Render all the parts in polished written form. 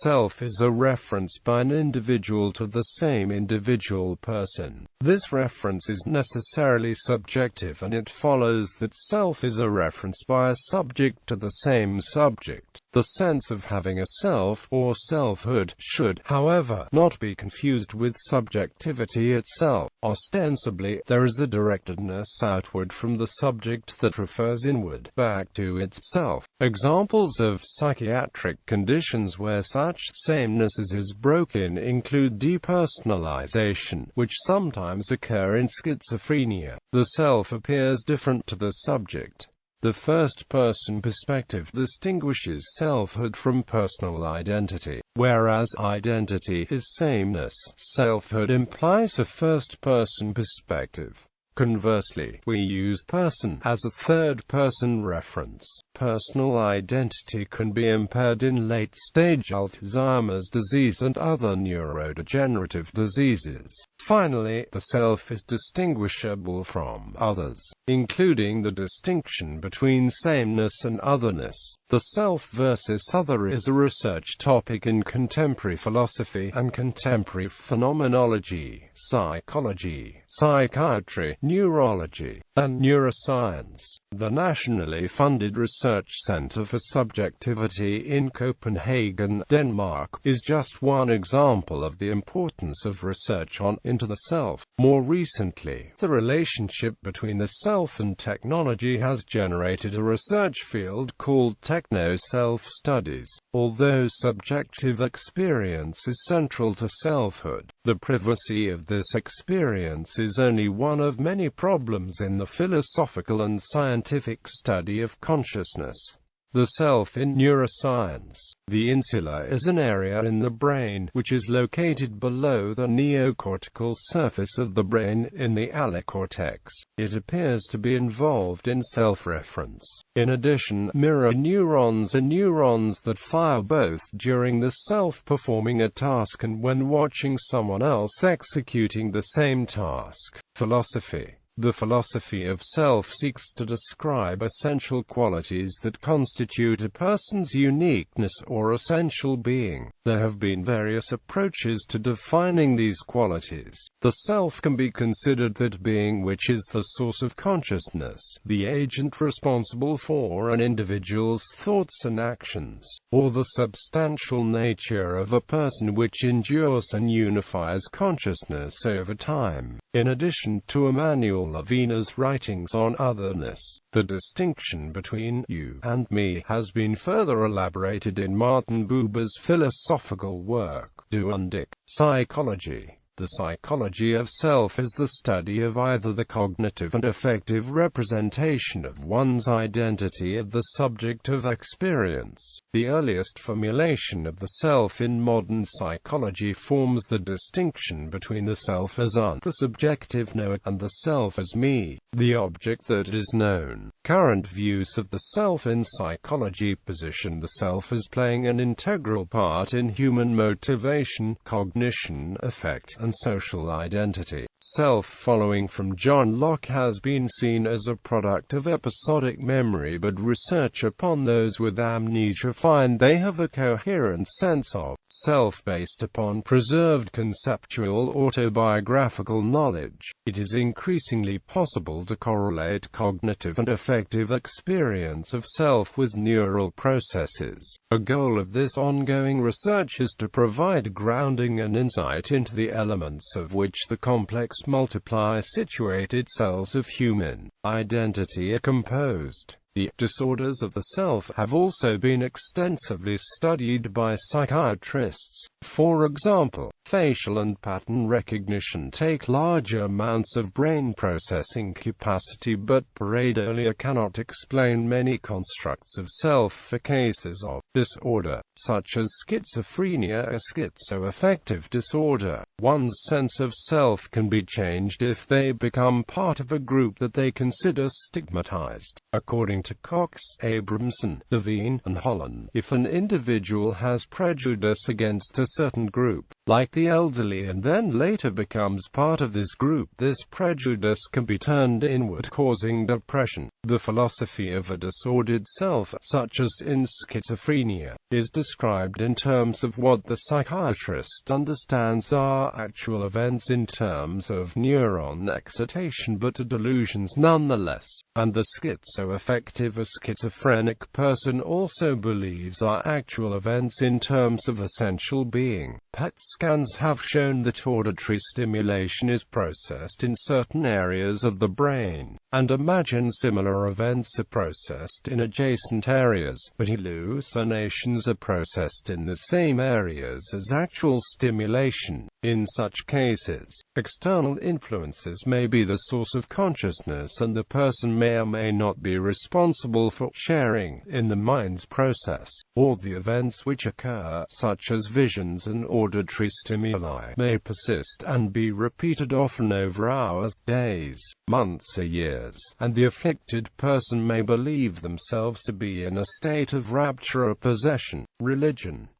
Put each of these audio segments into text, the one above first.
self is a reference by an individual to the same individual person. This reference is necessarily subjective, and it follows that self is a reference by a subject to the same subject. The sense of having a self, or selfhood, should, however, not be confused with subjectivity itself. Ostensibly, there is a directedness outward from the subject that refers inward, back to itself. Examples of psychiatric conditions where such sameness is broken include depersonalization, which sometimes occur in schizophrenia. The self appears different to the subject. The first-person perspective distinguishes selfhood from personal identity. Whereas identity is sameness, selfhood implies a first-person perspective. Conversely, we use person as a third-person reference. Personal identity can be impaired in late-stage Alzheimer's disease and other neurodegenerative diseases. Finally, the self is distinguishable from others, including the distinction between sameness and otherness. The self versus other is a research topic in contemporary philosophy and contemporary phenomenology, psychology, psychiatry, neurology, and neuroscience. The nationally funded Research Center for Subjectivity in Copenhagen, Denmark, is just one example of the importance of research on into the self. More recently, the relationship between the self and technology has generated a research field called techno-self-studies. Although subjective experience is central to selfhood, the privacy of this experience is only one of many problems in the philosophical and scientific study of consciousness. The self in neuroscience. The insula is an area in the brain which is located below the neocortical surface of the brain in the allocortex. It appears to be involved in self-reference. In addition, mirror neurons are neurons that fire both during the self performing a task and when watching someone else executing the same task. Philosophy. The philosophy of self seeks to describe essential qualities that constitute a person's uniqueness or essential being. There have been various approaches to defining these qualities. The self can be considered that being which is the source of consciousness, the agent responsible for an individual's thoughts and actions, or the substantial nature of a person which endures and unifies consciousness over time. In addition to Emmanuel Levinas' writings on otherness, the distinction between you and me has been further elaborated in Martin Buber's philosophical work, Du und Ich. Psychology. The psychology of self is the study of either the cognitive and affective representation of one's identity of the subject of experience. The earliest formulation of the self in modern psychology forms the distinction between the self as the subjective knower, and the self as me, the object that is known. Current views of the self in psychology position the self as playing an integral part in human motivation, cognition, affect, and social identity. Self, following from John Locke, has been seen as a product of episodic memory, but research upon those with amnesia find they have a coherent sense of self based upon preserved conceptual autobiographical knowledge. It is increasingly possible to correlate cognitive and affective experience of self with neural processes. A goal of this ongoing research is to provide grounding and insight into the elements of which the complex multiply-situated cells of human identity are composed. The disorders of the self have also been extensively studied by psychiatrists. For example, facial and pattern recognition take large amounts of brain processing capacity, but pareidolia cannot explain many constructs of self for cases of disorder, such as schizophrenia or schizoaffective disorder. One's sense of self can be changed if they become part of a group that they consider stigmatized. According to Cox, Abramson, Levine, and Holland, if an individual has prejudice against a certain group, like the elderly and then later becomes part of this group. This prejudice can be turned inward, causing depression. The philosophy of a disordered self, such as in schizophrenia, is described in terms of what the psychiatrist understands are actual events in terms of neuron excitation, but are delusions nonetheless, and the schizoaffective or schizophrenic person also believes are actual events in terms of essential being. PET scans have shown that auditory stimulation is processed in certain areas of the brain, and imagine similar events are processed in adjacent areas, but hallucinations are processed in the same areas as actual stimulation. In such cases, external influences may be the source of consciousness, and the person may or may not be responsible for sharing in the mind's process, or the events which occur, such as visions and auditory stimuli, may persist and be repeated often over hours, days, months or years, and the afflicted person may believe themselves to be in a state of rapture or possession.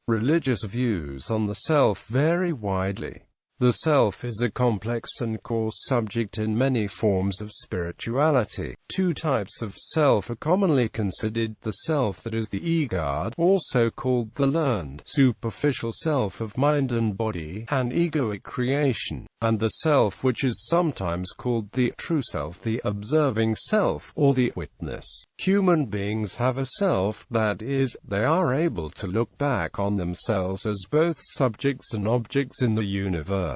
Religious views on the self vary widely. The self is a complex and coarse subject in many forms of spirituality. Two types of self are commonly considered: the self that is the ego, also called the learned, superficial self of mind and body, an egoic creation, and the self which is sometimes called the true self, the observing self, or the witness. Human beings have a self, that is, they are able to look back on themselves as both subjects and objects in the universe.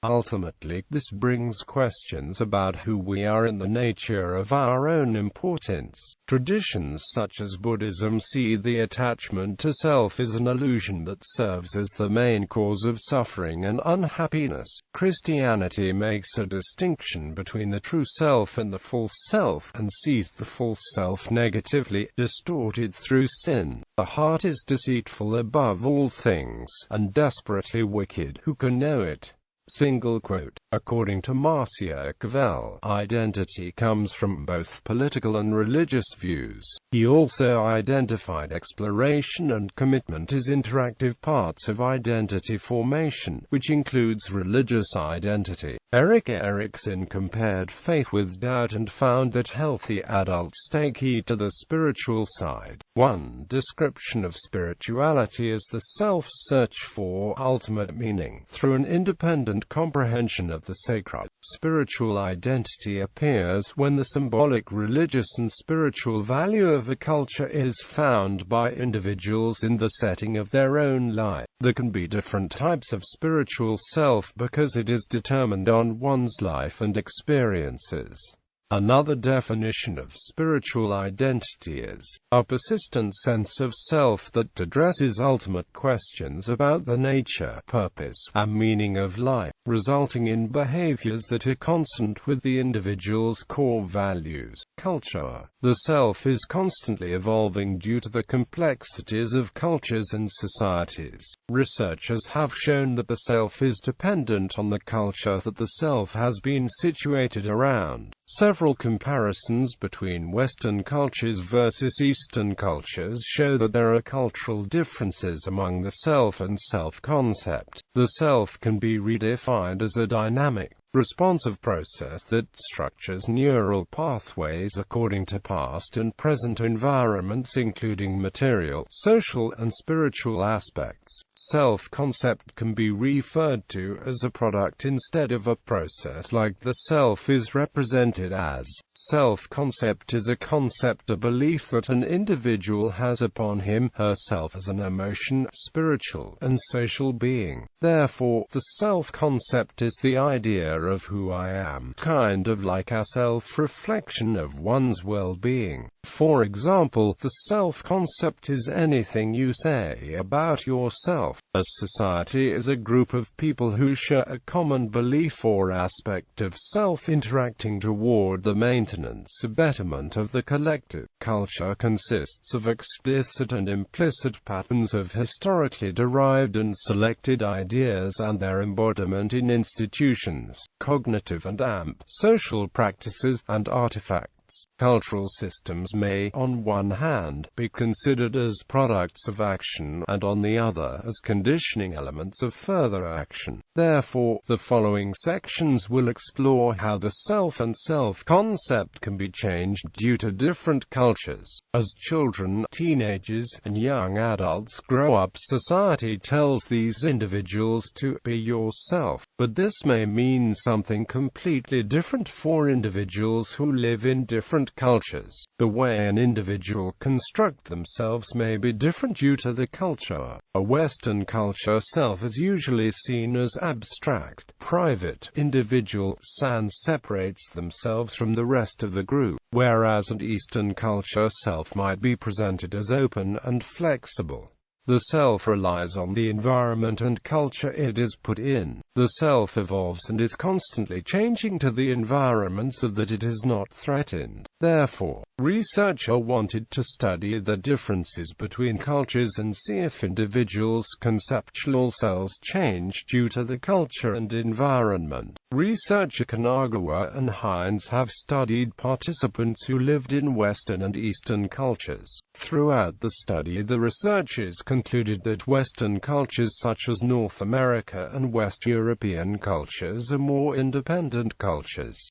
Ultimately, this brings questions about who we are and the nature of our own importance. Traditions such as Buddhism see the attachment to self as an illusion that serves as the main cause of suffering and unhappiness. Christianity makes a distinction between the true self and the false self, and sees the false self negatively distorted through sin. The heart is deceitful above all things, and desperately wicked. Who can know it? According to Marcia Cavell, identity comes from both political and religious views. He also identified exploration and commitment as interactive parts of identity formation, which includes religious identity. Erik Erikson compared faith with doubt and found that healthy adults take heed to the spiritual side. One description of spirituality is the self's search for ultimate meaning through an independent comprehension of the sacred. Spiritual identity appears when the symbolic, religious and spiritual value of a culture is found by individuals in the setting of their own life. There can be different types of spiritual self because it is determined on one's life and experiences. Another definition of spiritual identity is a persistent sense of self that addresses ultimate questions about the nature, purpose, and meaning of life, resulting in behaviors that are consonant with the individual's core values. Culture. The self is constantly evolving due to the complexities of cultures and societies. Researchers have shown that the self is dependent on the culture that the self has been situated around. Several comparisons between Western cultures versus Eastern cultures show that there are cultural differences among the self and self-concept. The self can be redefined as a dynamic, responsive process that structures neural pathways according to past and present environments, including material, social, and spiritual aspects. Self-concept can be referred to as a product instead of a process, like the self is represented as. Self-concept is a concept, a belief that an individual has upon him/herself as an emotion, spiritual, and social being. Therefore, the self-concept is the idea of who I am, kind of like a self-reflection of one's well-being. For example, the self-concept is anything you say about yourself. A society is a group of people who share a common belief or aspect of self interacting toward the maintenance or betterment of the collective. Culture consists of explicit and implicit patterns of historically derived and selected ideas and their embodiment in institutions, cognitive and social practices, and artifacts. Cultural systems may, on one hand, be considered as products of action, and on the other as conditioning elements of further action. Therefore, the following sections will explore how the self and self-concept can be changed due to different cultures. As children, teenagers, and young adults grow up, society tells these individuals to be yourself, but this may mean something completely different for individuals who live in different cultures. The way an individual construct themselves may be different due to the culture. A Western culture self is usually seen as abstract, private, individual, and separates themselves from the rest of the group, whereas an Eastern culture self might be presented as open and flexible. The self relies on the environment and culture it is put in. The self evolves and is constantly changing to the environment so that it is not threatened. Therefore, researchers wanted to study the differences between cultures and see if individuals' conceptual selves change due to the culture and environment. Researcher Kanagawa and Hines have studied participants who lived in Western and Eastern cultures. Throughout the study, the researchers concluded that Western cultures such as North America and West European cultures are more independent cultures.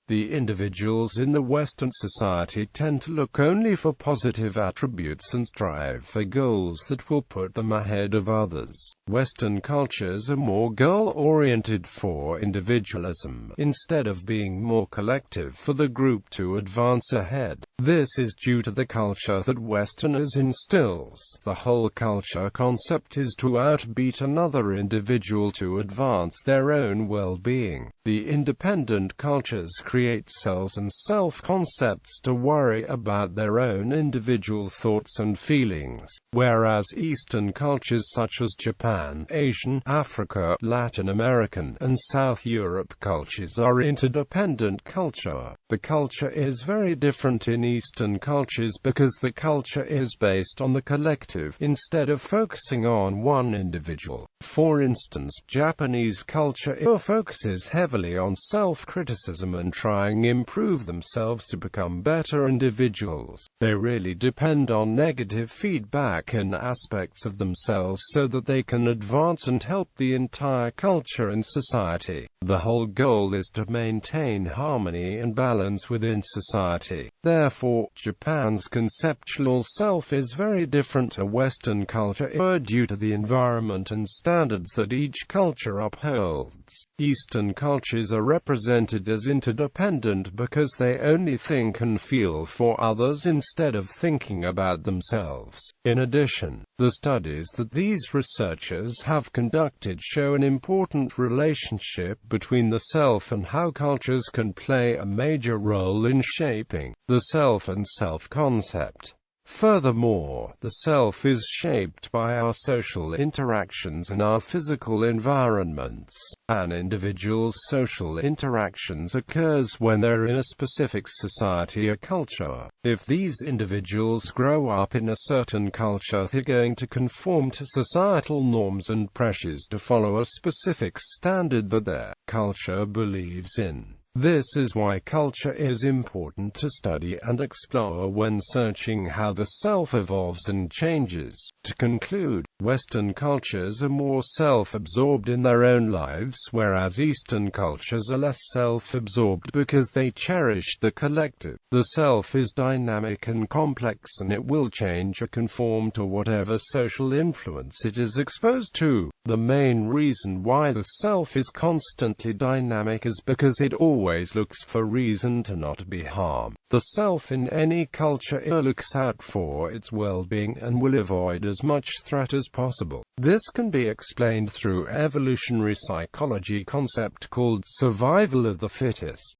The individuals in the Western society tend to look only for positive attributes and strive for goals that will put them ahead of others. Western cultures are more goal-oriented for individualism, instead of being more collective for the group to advance ahead. This is due to the culture that Westerners instills. The whole culture concept is to outbeat another individual to advance their own well-being. The independent cultures create selves and self-concepts to worry about their own individual thoughts and feelings, whereas Eastern cultures such as Japan, Asian, Africa, Latin American, and South Europe cultures are interdependent culture. The culture is very different in Eastern cultures because the culture is based on the collective, instead of focusing on one individual. For instance, Japanese culture focuses heavily on self-criticism and trying to improve themselves to become better individuals. They really depend on negative feedback in aspects of themselves so that they can advance and help the entire culture and society. The whole goal is to maintain harmony and balance within society. Therefore, Japan's conceptual self is very different to Western culture due to the environment and standards that each culture upholds. Eastern cultures are represented as interdependent because they only think and feel for others instead of thinking about themselves. In addition, the studies that these researchers have conducted show an important relationship between the self and how cultures can play a major role in shaping the self and self-concept. Furthermore, the self is shaped by our social interactions and our physical environments. An individual's social interactions occurs when they're in a specific society or culture. If these individuals grow up in a certain culture, they're going to conform to societal norms and pressures to follow a specific standard that their culture believes in. This is why culture is important to study and explore when searching how the self evolves and changes. To conclude, Western cultures are more self-absorbed in their own lives, whereas Eastern cultures are less self-absorbed because they cherish the collective. The self is dynamic and complex, and it will change or conform to whatever social influence it is exposed to. The main reason why the self is constantly dynamic is because it always looks for reason to not be harmed. The self in any culture looks out for its well-being and will avoid as much threat as possible. This can be explained through evolutionary psychology concept called survival of the fittest.